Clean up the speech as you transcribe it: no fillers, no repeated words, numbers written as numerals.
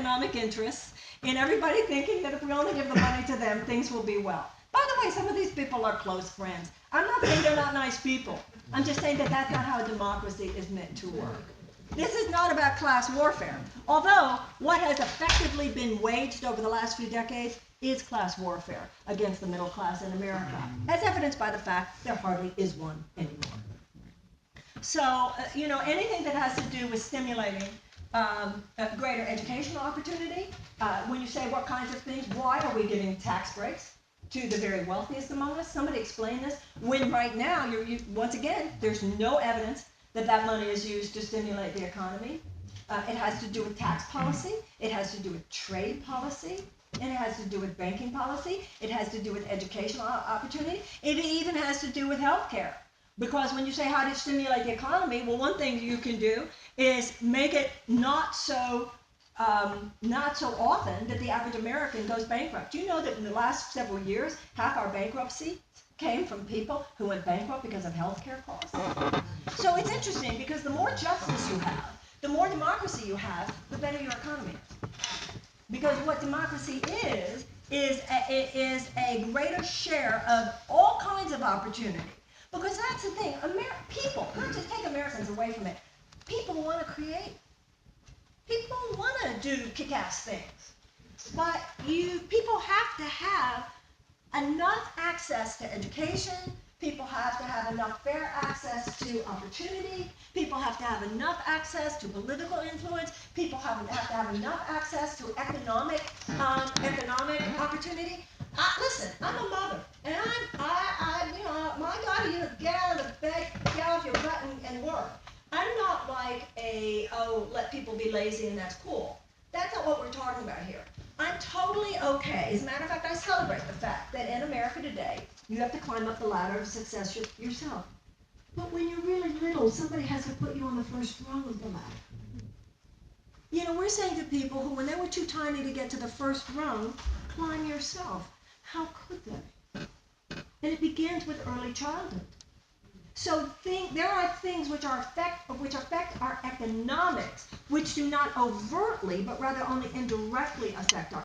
economic interests in everybody thinking that if we only give the money to them, things will be well. By the way, some of these people are close friends. I'm not saying they're not nice people. I'm just saying that that's not how democracy is meant to work. This is not about class warfare. Although what has effectively been waged over the last few decades is class warfare against the middle class in America, as evidenced by the fact there hardly is one anymore. So, anything that has to do with stimulating a greater educational opportunity, when you say what kinds of things, why are we giving tax breaks to the very wealthiest among us? Somebody explain this. When right now, once again, there's no evidence that money is used to stimulate the economy. It has to do with tax policy. It has to do with trade policy. And it has to do with banking policy. It has to do with educational opportunity. It even has to do with healthcare. Because when you say how to stimulate the economy, well, one thing you can do is make it not so often that the average American goes bankrupt. Do you know that in the last several years, half our bankruptcy came from people who went bankrupt because of healthcare costs? So it's interesting because the more justice you have, the more democracy you have, the better your economy is. Because what democracy is a greater share of all kinds of opportunity. Because that's the thing, people, not just take Americans away from it, people want to create. People want to do kick-ass things. But people have to have enough access to education, people have to have enough fair access to opportunity, people have to have enough access to political influence, people have to have enough access to economic opportunity. Listen, I'm a mother, and my daughter, get out of the bed, get off your butt and work. I'm not like let people be lazy and that's cool. That's not what we're talking about here. I'm totally okay. As a matter of fact, I celebrate the fact that in America today, you have to climb up the ladder of success yourself. But when you're really little, somebody has to put you on the first rung of the ladder. We're saying to people who, when they were too tiny to get to the first rung, climb yourself. How could they? And it begins with early childhood. So there are things which affect our economics, which do not overtly, but rather only indirectly affect our